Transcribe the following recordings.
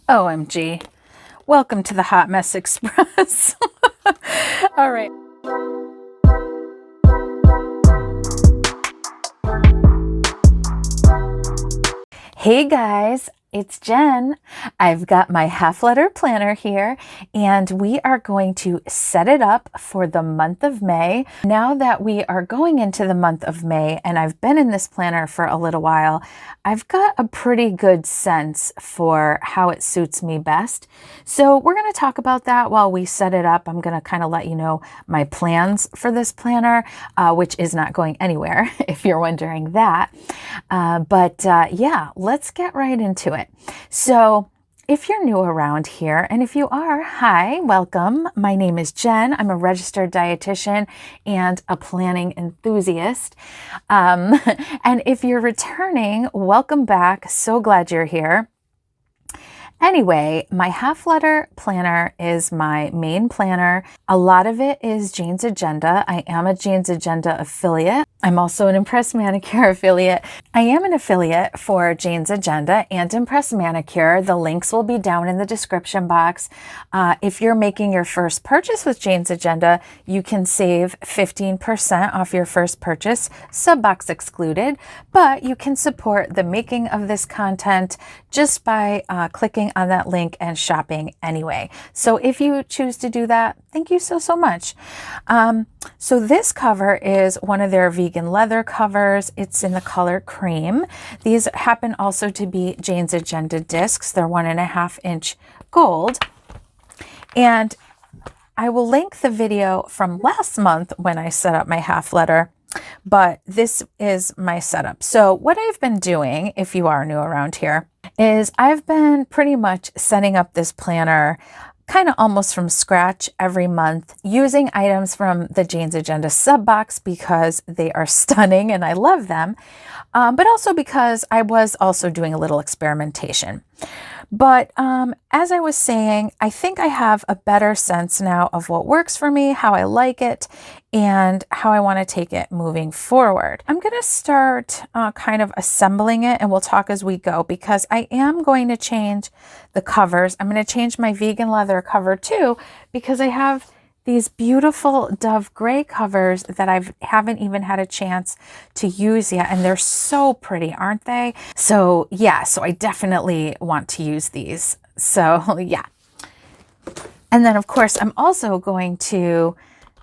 OMG. Welcome to the Hot Mess Express. All right. Hey guys, it's Jen. I've got my half letter planner here and we are going to set it up for the month of May. Now that we are going into the month of May and I've been in this planner for a little while, I've got a pretty good sense for how it suits me best. So we're going to talk about that while we set it up. I'm going to kind of let you know my plans for this planner, which is not going anywhere if you're wondering that. Yeah, let's get right into it. So if you're new around here, and if you are, hi, welcome. My name is Jen. I'm a registered dietitian and a planning enthusiast. And if you're returning, welcome back. So glad you're here. Anyway, my half letter planner is my main planner. A lot of it is Jane's Agenda. I am a Jane's Agenda affiliate. I'm also an Impress Manicure affiliate. I am an affiliate for Jane's Agenda and Impress Manicure. The links will be down in the description box. If you're making your first purchase with Jane's Agenda, you can save 15% off your first purchase, sub box excluded, but you can support the making of this content just by clicking on that link and shopping anyway. So if you choose to do that, thank you so much. So this cover is one of their vegan leather covers. It's in the color cream. These happen also to be Jane's Agenda discs. They're 1.5 inch gold. And I will link the video from last month when I set up my half letter, but this is my setup. So what I've been doing, if you are new around here, is I've been pretty much setting up this planner kind of almost from scratch every month, using items from the Jane's Agenda sub box because they are stunning and I love them, but also because I was also doing a little experimentation. But as I was saying, I think I have a better sense now of what works for me, how I like it, and how I want to take it moving forward. I'm going to start kind of assembling it, and we'll talk as we go, because I am going to change the covers. I'm going to change my vegan leather cover too, because I have these beautiful Dove gray covers that I haven't even had a chance to use yet. And they're so pretty, aren't they? So yeah, so I definitely want to use these. So yeah. And then of course, I'm also going to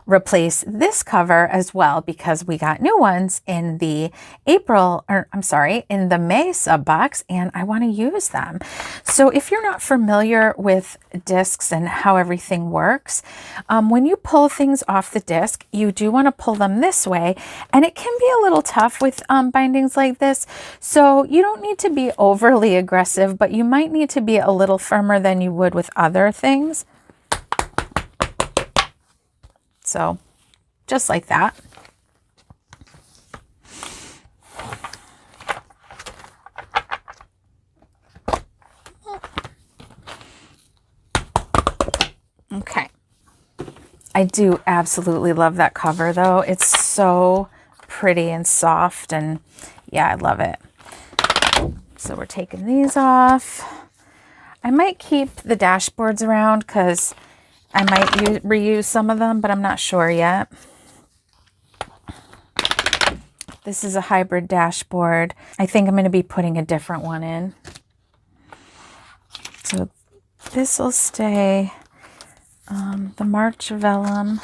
replace this cover as well because we got new ones in the in the May sub box and I want to use them. So if you're not familiar with discs and how everything works, when you pull things off the disc, you do want to pull them this way, and it can be a little tough with bindings like this. So you don't need to be overly aggressive, but you might need to be a little firmer than you would with other things. So just like that. Okay. I do absolutely love that cover though. It's so pretty and soft, and yeah, I love it. So we're taking these off. I might keep the dashboards around because I might reuse some of them, but I'm not sure yet. This is a hybrid dashboard. I think I'm going to be putting a different one in. So this will stay. The March vellum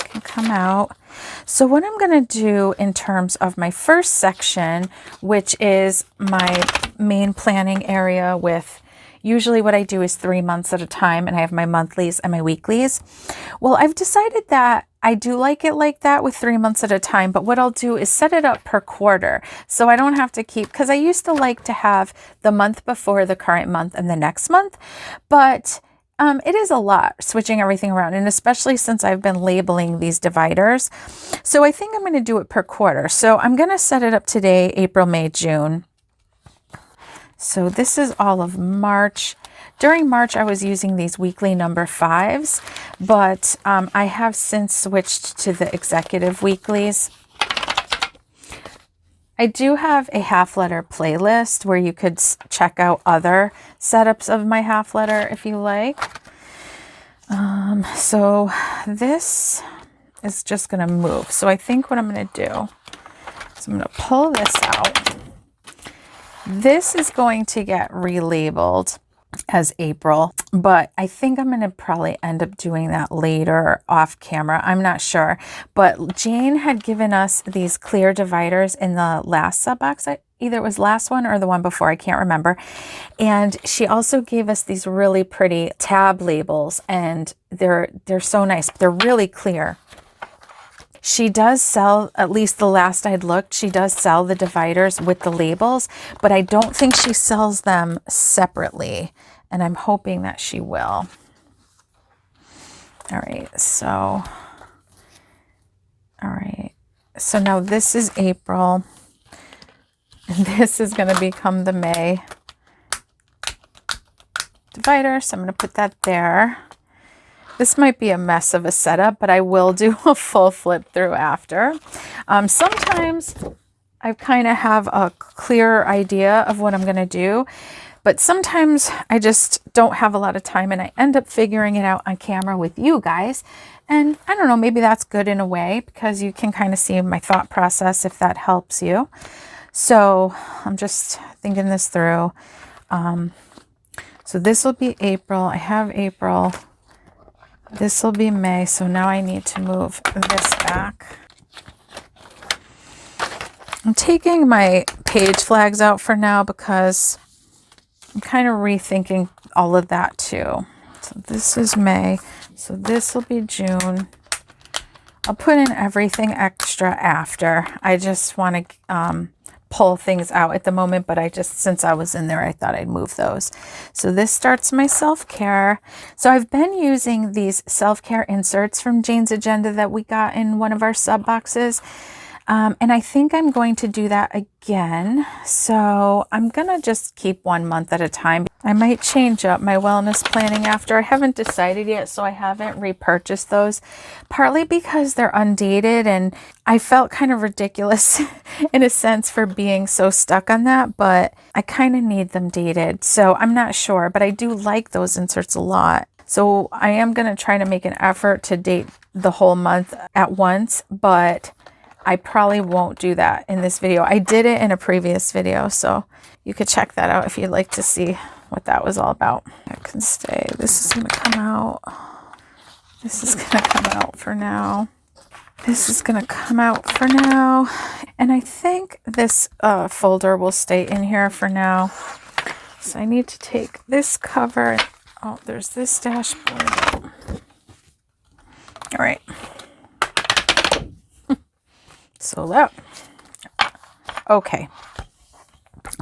can come out. So what I'm going to do in terms of my first section, which is my main planning area with usually what I do is 3 months at a time, and I have my monthlies and my weeklies. Well, I've decided that I do like it like that with 3 months at a time, but what I'll do is set it up per quarter. So I don't have to keep, because I used to like to have the month before the current month and the next month, but it is a lot switching everything around, and especially since I've been labeling these dividers. So I think I'm going to do it per quarter. So I'm going to set it up today, April, May, June. So this is all of March. During March, I was using these weekly number 5s, but I have since switched to the executive weeklies. I do have a half letter playlist where you could check out other setups of my half letter if you like. So this is just going to move. So I think what I'm going to do is I'm going to pull this out. This is going to get relabeled as April, but I think I'm going to probably end up doing that later off camera. I'm not sure, but Jane had given us these clear dividers in the last sub box. Either it was last one or the one before, I can't remember. And she also gave us these really pretty tab labels, and they're so nice. They're really clear. She does sell, at least the last I'd looked, she does sell the dividers with the labels, but I don't think she sells them separately, and I'm hoping that she will. All right, so now this is April, and this is going to become the May divider, so I'm going to put that there. This might be a mess of a setup, but I will do a full flip through after. Sometimes I kind of have a clearer idea of what I'm going to do, but sometimes I just don't have a lot of time and I end up figuring it out on camera with you guys. And I don't know, maybe that's good in a way because you can kind of see my thought process if that helps you. So I'm just thinking this through. So this will be April. I have April. This will be May, so now I need to move this back. I'm taking my page flags out for now because I'm kind of rethinking all of that too. So this is May, so this will be June. I'll put in everything extra after. I just want to pull things out at the moment, but since I was in there, I thought I'd move those. So this starts my self-care. So I've been using these self-care inserts from Jane's Agenda that we got in one of our sub boxes. And I think I'm going to do that again. So I'm going to just keep 1 month at a time. I might change up my wellness planning after. I haven't decided yet, so I haven't repurchased those, partly because they're undated and I felt kind of ridiculous in a sense for being so stuck on that, but I kind of need them dated. So I'm not sure, but I do like those inserts a lot. So I am going to try to make an effort to date the whole month at once, but I probably won't do that in this video. I did it in a previous video, so you could check that out if you'd like to see what that was all about. I can stay. This is going to come out. This is going to come out for now. This is going to come out for now. And I think this folder will stay in here for now. So I need to take this cover. Oh, there's this dashboard. All right. So that, okay.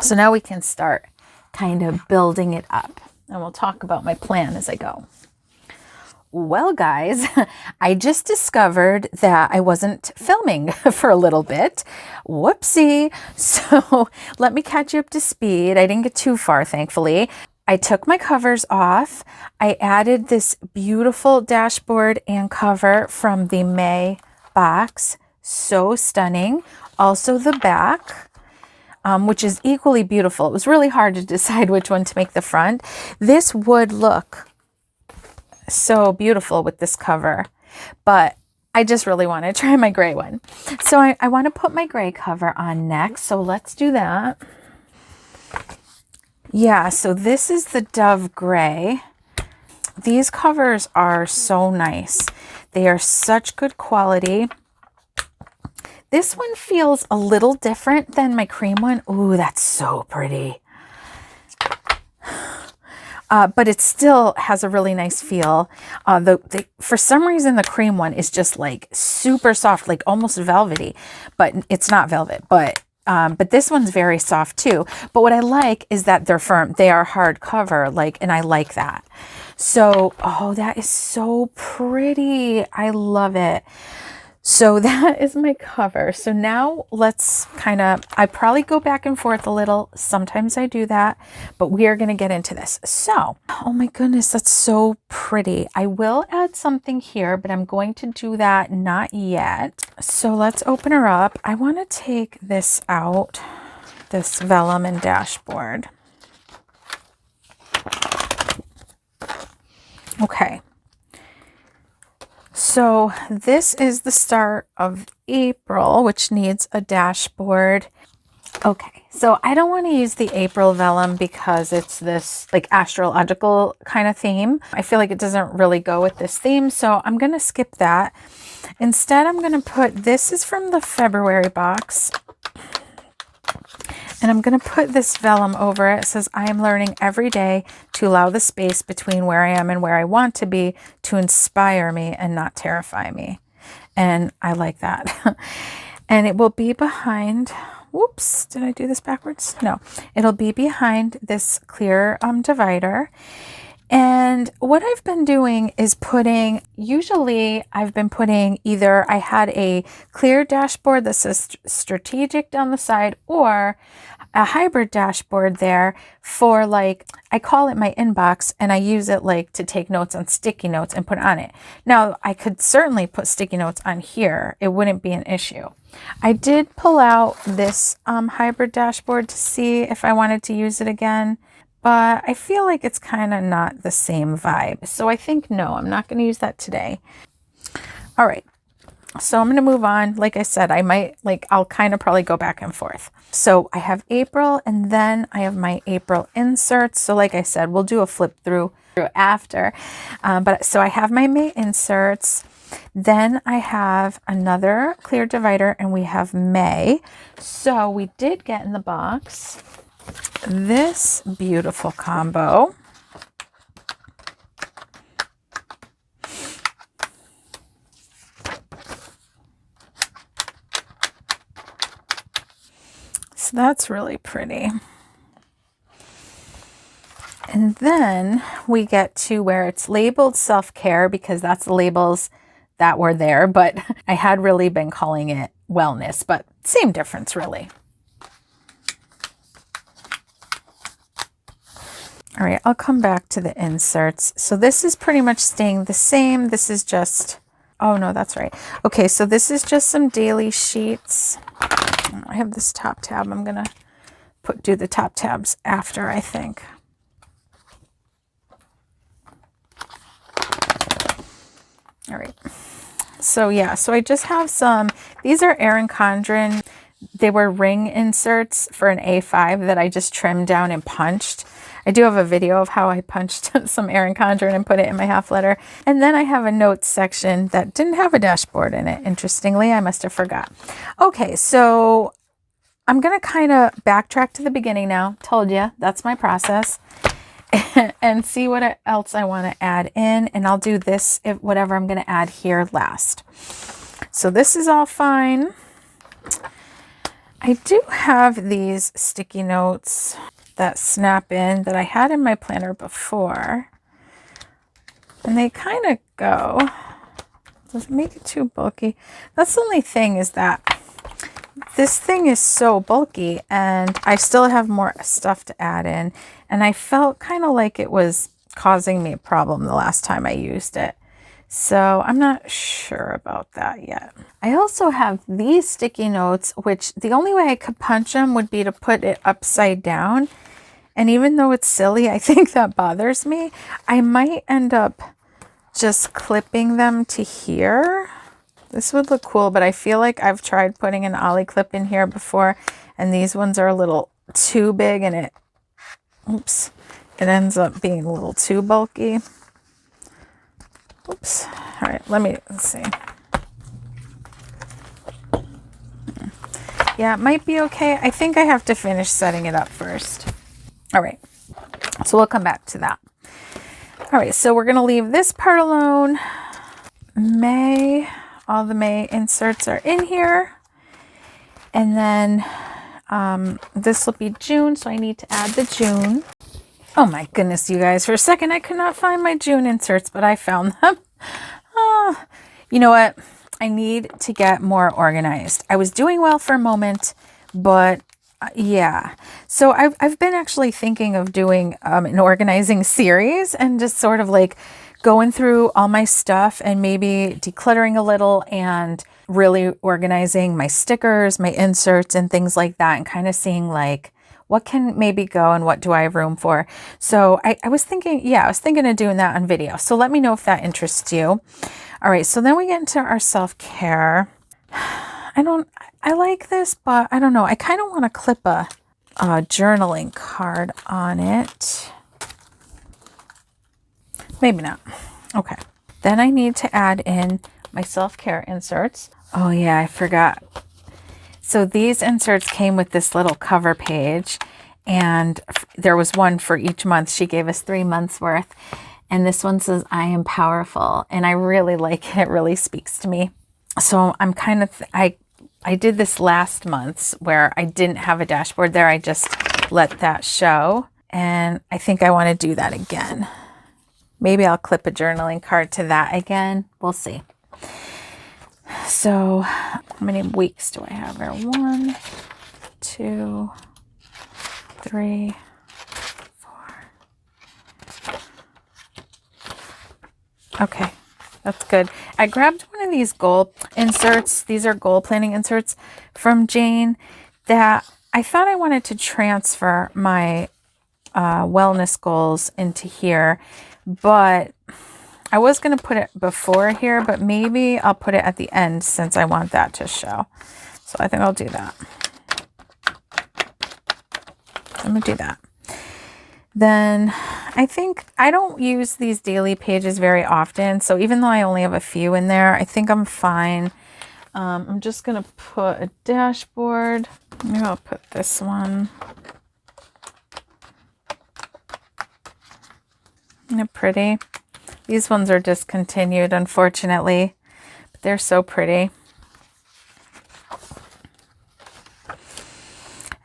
So now we can start kind of building it up, and we'll talk about my plan as I go. Well, guys, I just discovered that I wasn't filming for a little bit. Whoopsie. So let me catch you up to speed. I didn't get too far, thankfully. I took my covers off. I added this beautiful dashboard and cover from the May box. So stunning. Also the back, which is equally beautiful. It was really hard to decide which one to make the front. This would look so beautiful with this cover, but I just really want to try my gray one. So I want to put my gray cover on next. So let's do that. Yeah, so this is the Dove Gray. These covers are so nice. They are such good quality. This one feels a little different than my cream one. Ooh, that's so pretty. But it still has a really nice feel. For some reason, the cream one is just like super soft, like almost velvety, but it's not velvet. But this one's very soft too. But what I like is that they're firm. They are hard cover, and I like that. So, oh, that is so pretty. I love it. So that is my cover. So now let's I probably go back and forth a little. Sometimes I do that, but we are going to get into this. So, oh my goodness, that's so pretty. I will add something here, but I'm going to do that not yet. So let's open her up. I want to take this out, this vellum and dashboard. Okay. So this is the start of April, which needs a dashboard. Okay, so I don't want to use the April vellum because it's this like astrological kind of theme. I feel like it doesn't really go with this theme, so I'm going to skip that. Instead, I'm going to put, this is from the February box, and I'm going to put this vellum over it. It says, I am learning every day to allow the space between where I am and where I want to be to inspire me and not terrify me. And I like that. And it will be behind, whoops, did I do this backwards? No, it'll be behind this clear divider. And what I've been doing is putting, usually I've been putting either, I had a clear dashboard that says strategic down the side, or a hybrid dashboard there for like, I call it my inbox, and I use it like to take notes on sticky notes and put on it. Now I could certainly put sticky notes on here. It wouldn't be an issue. I did pull out this hybrid dashboard to see if I wanted to use it again, but I feel like it's kind of not the same vibe. So I think, no, I'm not going to use that today. All right. So I'm going to move on. Like I said, I'll kind of probably go back and forth. So I have April, and then I have my April inserts. So like I said, we'll do a flip through after. So I have my May inserts. Then I have another clear divider, and we have May. So we did get in the box this beautiful combo. So that's really pretty. And then we get to where it's labeled self-care, because that's the labels that were there, but I had really been calling it wellness, but same difference really. All right, I'll come back to the inserts. So this is pretty much staying the same. This is just, oh no, that's right. Okay, so this is just some daily sheets. I have this top tab. I'm gonna do the top tabs after, I think. All right. So yeah, so I just have some, these are Erin Condren. They were ring inserts for an A5 that I just trimmed down and punched. I do have a video of how I punched some Erin Condren and put it in my half letter. And then I have a notes section that didn't have a dashboard in it. Interestingly, I must have forgot. Okay, so I'm going to kind of backtrack to the beginning now. Told you, that's my process. And see what else I want to add in. And I'll do this, whatever I'm going to add here last. So this is all fine. I do have these sticky notes that snap in that I had in my planner before, and they kind of go. Does it make it too bulky? That's the only thing, is that this thing is so bulky and I still have more stuff to add in, and I felt kind of like it was causing me a problem the last time I used it. So I'm not sure about that yet. I also have these sticky notes, which the only way I could punch them would be to put it upside down. And even though it's silly, I think that bothers me. I might end up just clipping them to here. This would look cool, but I feel like I've tried putting an ollie clip in here before, and these ones are a little too big, and it ends up being a little too bulky. Oops. All right, let's see. Yeah, it might be okay. I think I have to finish setting it up first. All right, so we'll come back to that. All right, so we're going to leave this part alone. May, all the May inserts are in here. And then this will be June, so I need to add the June. Oh my goodness, you guys, for a second I could not find my June inserts, but I found them. Oh, you know what? I need to get more organized. I was doing well for a moment, but yeah. So I've been actually thinking of doing an organizing series and just sort of like going through all my stuff and maybe decluttering a little and really organizing my stickers, my inserts and things like that, and kind of seeing like what can maybe go and what do I have room for. So I was thinking, yeah, I was thinking of doing that on video. So let me know if that interests you. All right, so then we get into our self-care. I like this, but I don't know. I kind of want to clip a journaling card on it. Maybe not. Okay. Then I need to add in my self-care inserts. Oh yeah, I forgot. So these inserts came with this little cover page, and there was one for each month. She gave us 3 months worth. And this one says, I am powerful. And I really like it. It really speaks to me. So I'm kind of, I did this last month where I didn't have a dashboard there. I just let that show. And I think I want to do that again. Maybe I'll clip a journaling card to that again. We'll see. So how many weeks do I have here? 1, 2, 3, 4. Okay, that's good. I grabbed one of these goal inserts. These are goal planning inserts from Jane that I thought I wanted to transfer my wellness goals into here, but I was going to put it before here, but maybe I'll put it at the end since I want that to show. So I think I'll do that. I'm going to do that. Then I think I don't use these daily pages very often. So even though I only have a few in there, I think I'm fine. I'm just going to put a dashboard. Maybe I'll put this one. Isn't it pretty? These ones are discontinued, unfortunately, but they're so pretty.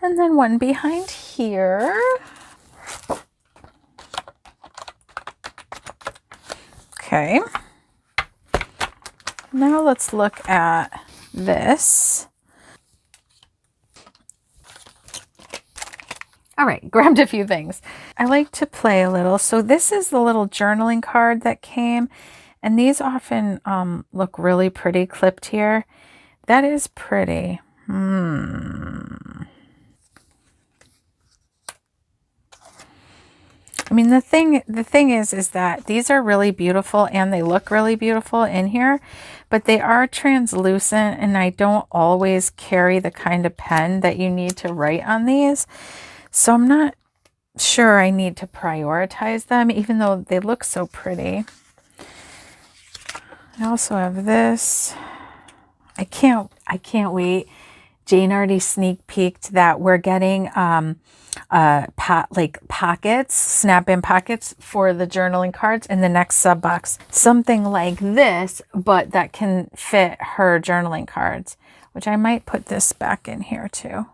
And then one behind here. Okay. Now let's look at this. All right, grabbed a few things. I like to play a little. So this is the little journaling card that came, and these often look really pretty clipped here. That is pretty. I mean, the thing is that these are really beautiful and they look really beautiful in here, but they are translucent, and I don't always carry the kind of pen that you need to write on these. So I'm not sure I need to prioritize them, even though they look so pretty. I also have this. I can't wait. Jane already sneak peeked that we're getting pockets, snap-in pockets for the journaling cards in the next sub box. Something like this, but that can fit her journaling cards, which I might put this back in here too.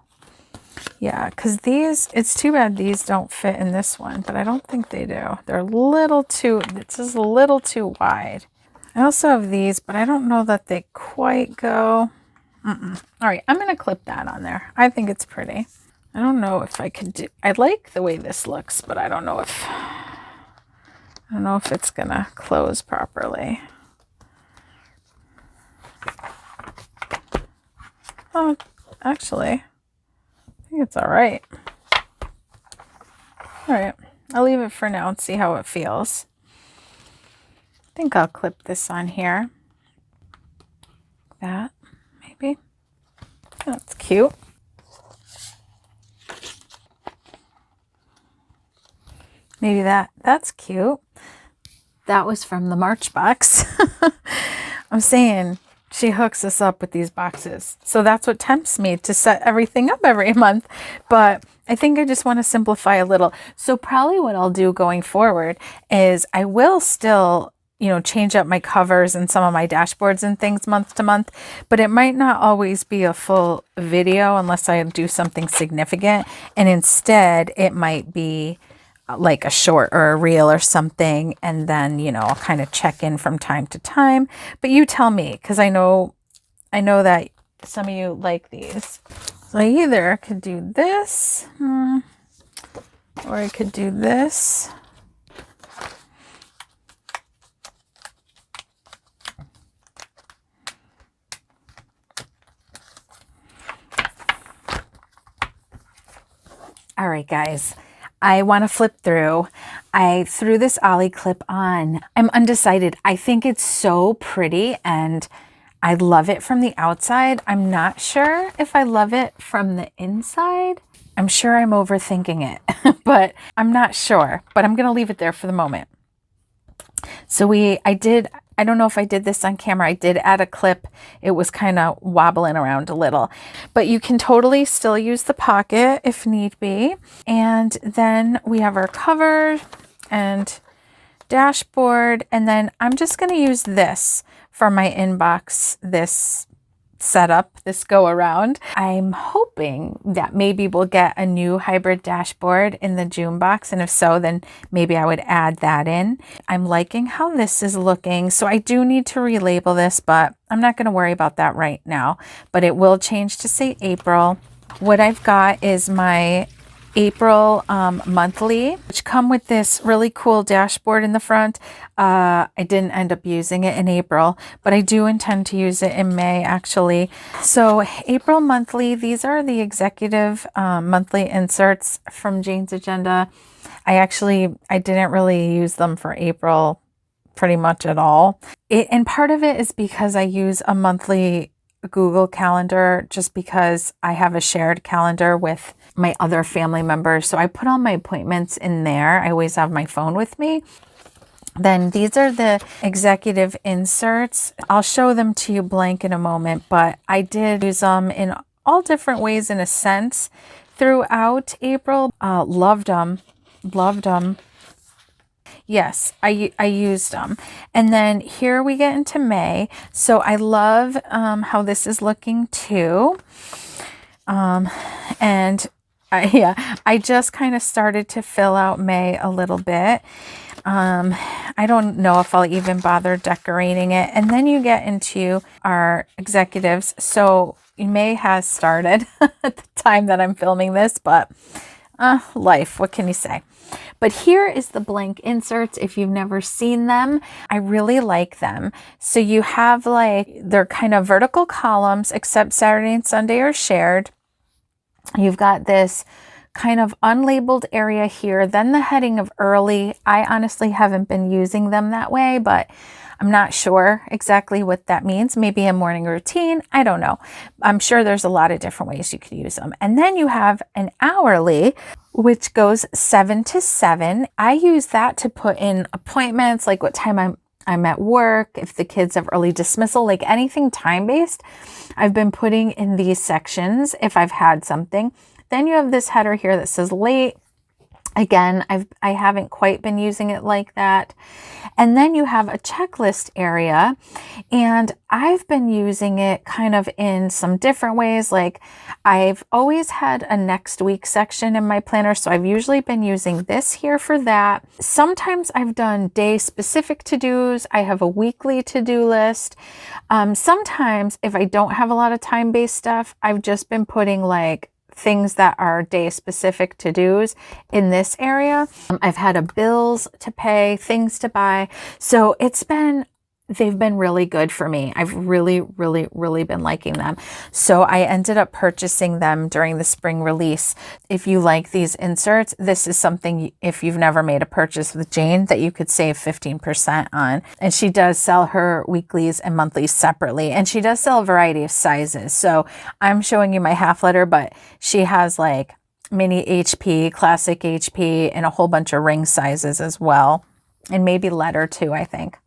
Yeah, because these, it's too bad these don't fit in this one, but I don't think they do. They're a little too, it's just a little too wide. I also have these, but I don't know that they quite go. All right, I'm going to clip that on there. I think it's pretty. I don't know if I could do, I like the way this looks, but I don't know if it's going to close properly. Oh, actually, I think it's all right. All right, I'll leave it for now and see how it feels. I think I'll clip this on here. That, maybe. That's cute. Maybe that's cute. That was from the March box. I'm saying she hooks us up with these boxes. So that's what tempts me to set everything up every month. But I think I just want to simplify a little. So probably what I'll do going forward is I will still, change up my covers and some of my dashboards and things month to month, but it might not always be a full video unless I do something significant. And instead it might be like a short or a reel or something, and then I'll kind of check in from time to time. But you tell me, because I know I know that some of you like these. So I either could do this, or I could do this. All right, guys, I want to flip through. I threw this ollie clip on. I'm undecided. I think it's so pretty and I love it from the outside. I'm not sure if I love it from the inside. I'm sure I'm overthinking it, but I'm not sure, but I'm going to leave it there for the moment. So I don't know if I did this on camera. I did add a clip. It was kind of wobbling around a little, but you can totally still use the pocket if need be. And then we have our cover and dashboard. And then I'm just going to use this for my inbox, this setup, this go around. I'm hoping that maybe we'll get a new hybrid dashboard in the June box, and if so, then maybe I would add that in. I'm liking how this is looking, so I do need to relabel this, but I'm not going to worry about that right now, but it will change to say April. What I've got is my April monthly, which come with this really cool dashboard in the front. I didn't end up using it in April, but I do intend to use it in May actually. So April monthly, these are the executive monthly inserts from Jane's Agenda. I didn't really use them for April pretty much at all. And part of it is because I use a monthly Google Calendar just because I have a shared calendar with my other family members. So I put all my appointments in there. I always have my phone with me. Then these are the executive inserts. I'll show them to you blank in a moment, but I did use them in all different ways in a sense throughout April. Loved them. Loved them. Yes, I used them. And then here we get into May. So I love how this is looking too. And I just kind of started to fill out May a little bit. I don't know if I'll even bother decorating it. And then you get into our executives. So May has started at the time that I'm filming this, but life, what can you say? But here is the blank inserts. If you've never seen them, I really like them. So you have they're kind of vertical columns, except Saturday and Sunday are shared. You've got this kind of unlabeled area here, then the heading of early. I honestly haven't been using them that way, but I'm not sure exactly what that means. Maybe a morning routine. I don't know. I'm sure there's a lot of different ways you could use them. And then you have an hourly, which goes 7 to 7. I use that to put in appointments, like what time I'm at work, if the kids have early dismissal, like anything time-based, I've been putting in these sections if I've had something. Then you have this header here that says late. Again, I haven't quite been using it like that. And then you have a checklist area, and I've been using it kind of in some different ways. Like I've always had a next week section in my planner, so I've usually been using this here for that. Sometimes I've done day specific to-dos. I have a weekly to-do list. Sometimes if I don't have a lot of time-based stuff, I've just been putting things that are day specific to-dos in this area. I've had a bills to pay, things to buy. So they've been really good for me. I've really, really, really been liking them. So I ended up purchasing them during the spring release. If you like these inserts, this is something, if you've never made a purchase with Jane, that you could save 15% on. And she does sell her weeklies and monthlies separately. And she does sell a variety of sizes. So I'm showing you my half letter, but she has mini HP, classic HP, and a whole bunch of ring sizes as well. And maybe letter too, I think.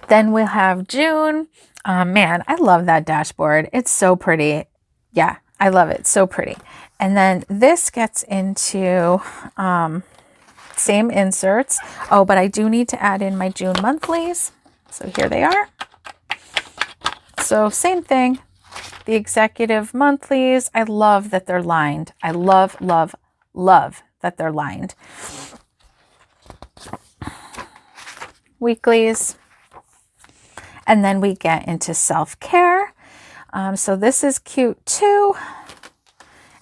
Then we'll have June. Man, I love that dashboard. It's so pretty. Yeah, I love it. So pretty. And then this gets into same inserts. Oh, but I do need to add in my June monthlies. So here they are. So same thing. The executive monthlies. I love that they're lined. I love, love, love that they're lined. Weeklies. And then we get into self-care. So this is cute too.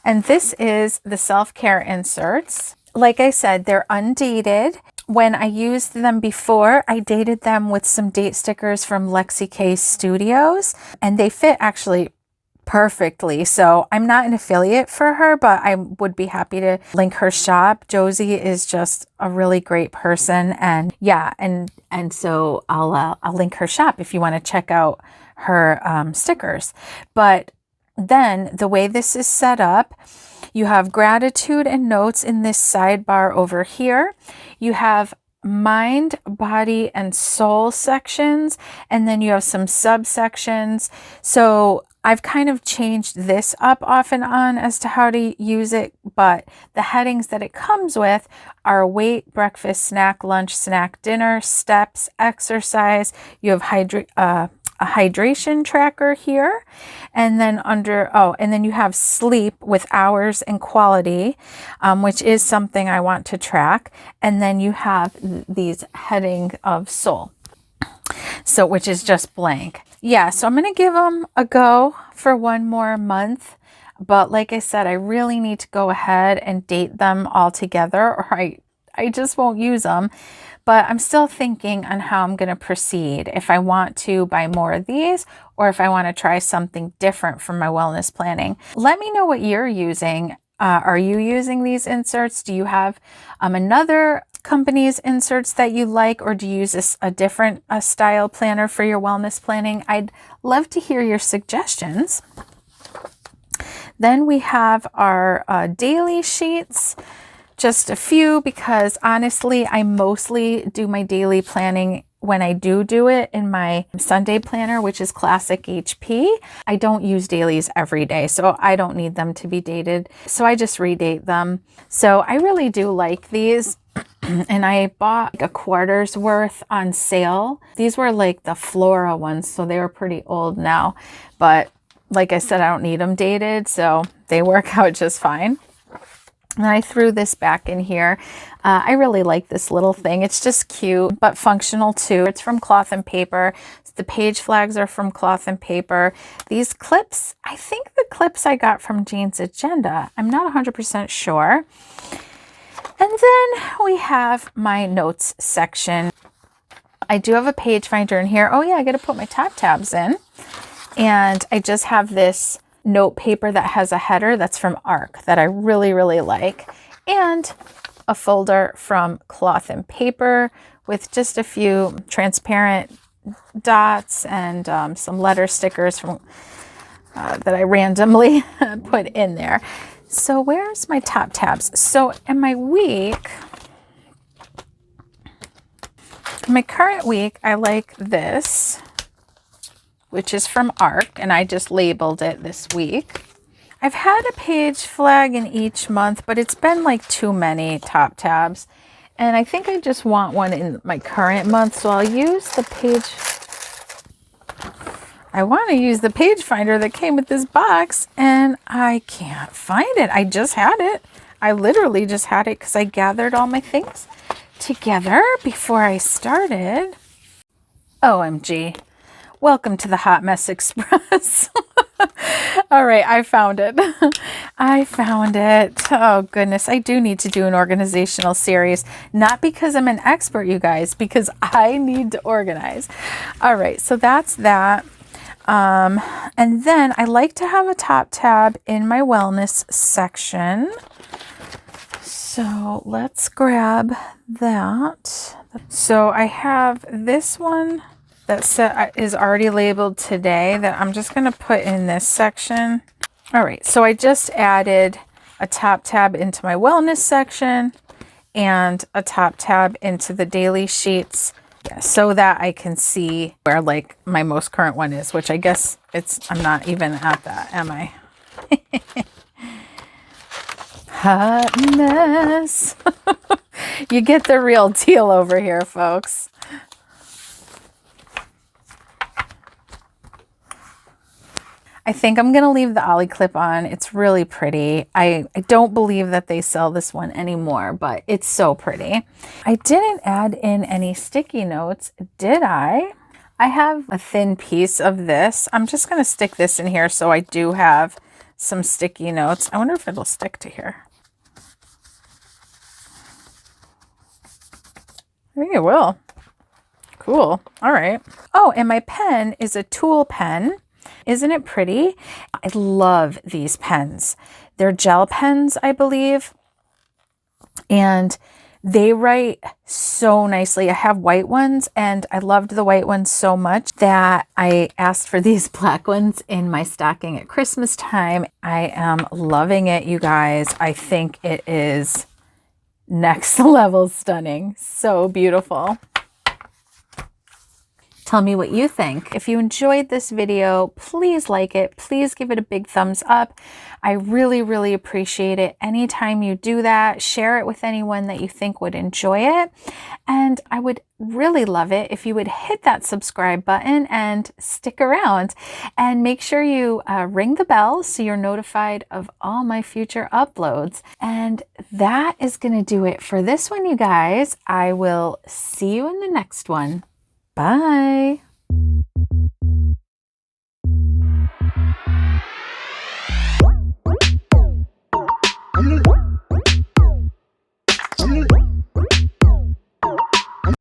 And this is the self-care inserts. Like I said, they're undated. When I used them before, I dated them with some date stickers from Lexi K Studios, and they fit actually perfectly. So I'm not an affiliate for her, but I would be happy to link her shop. Josie is just a really great person, and yeah, and so I'll link her shop if you want to check out her stickers. But then the way this is set up, you have gratitude and notes in this sidebar over here. You have mind, body, and soul sections, and then you have some subsections. So I've kind of changed this up off and on as to how to use it, but the headings that it comes with are weight, breakfast, snack, lunch, snack, dinner, steps, exercise. You have a hydration tracker here, and then and then you have sleep with hours and quality, which is something I want to track. And then you have these heading of soul, so which is just blank. Yeah, so I'm going to give them a go for one more month. But like I said, I really need to go ahead and date them all together, or I just won't use them. But I'm still thinking on how I'm going to proceed, if I want to buy more of these or if I want to try something different for my wellness planning. Let me know what you're using. Are you using these inserts? Do you have another company's inserts that you like, or do you use a different style planner for your wellness planning? I'd love to hear your suggestions. Then we have our daily sheets. Just a few, because honestly, I mostly do my daily planning when I do it in my Sunday planner, which is Classic HP. I don't use dailies every day, so I don't need them to be dated. So I just redate them. So I really do like these. And I bought like a quarter's worth on sale. These were like the Flora ones, so they were pretty old now. But like I said, I don't need them dated, so they work out just fine. And I threw this back in here. I really like this little thing. It's just cute, but functional too. It's from Cloth and Paper. The page flags are from Cloth and Paper. These clips, I think the clips I got from Jane's Agenda. I'm not 100% sure. And then we have my notes section. I do have a page finder in here. Oh yeah, I got to put my top tabs in. And I just have this note paper that has a header that's from ARC that I really, really like. And a folder from Cloth and Paper with just a few transparent dots and some letter stickers from that I randomly put in there. So where's my top tabs? So in my current week, I like this, which is from ARC, and I just labeled it this week. I've had a page flag in each month, but it's been like too many top tabs. And I think I just want one in my current month, so I'll use the page. I want to use the page finder that came with this box, and I can't find it. I just had it. I literally just had it because I gathered all my things together before I started. OMG. Welcome to the Hot Mess Express. All right, I found it. I found it. Oh goodness, I do need to do an organizational series. Not because I'm an expert, you guys, because I need to organize. All right, so that's that. And then I like to have a top tab in my wellness section. So let's grab that. So I have this one that is already labeled today that I'm just going to put in this section. All right, so I just added a top tab into my wellness section and a top tab into the daily sheets, so that I can see where like my most current one is, which I guess I'm not even at that, am I? Hot mess. You get the real deal over here, folks. I think I'm going to leave the Ollie clip on. It's really pretty. I don't believe that they sell this one anymore, but it's so pretty. I didn't add in any sticky notes, did I? I have a thin piece of this. I'm just going to stick this in here so I do have some sticky notes. I wonder if it'll stick to here. I think it will. Cool. All right. Oh, and my pen is a Tool pen. Isn't it pretty? I love these pens. They're gel pens, I believe. And they write so nicely. I have white ones and I loved the white ones so much that I asked for these black ones in my stocking at Christmas time. I am loving it, you guys. I think it is next level stunning. So beautiful. Tell me what you think. If you enjoyed this video, please like it. Please give it a big thumbs up. I really, really appreciate it. Anytime you do that, share it with anyone that you think would enjoy it. And I would really love it if you would hit that subscribe button and stick around. And make sure you ring the bell so you're notified of all my future uploads. And that is going to do it for this one, you guys. I will see you in the next one. Bye.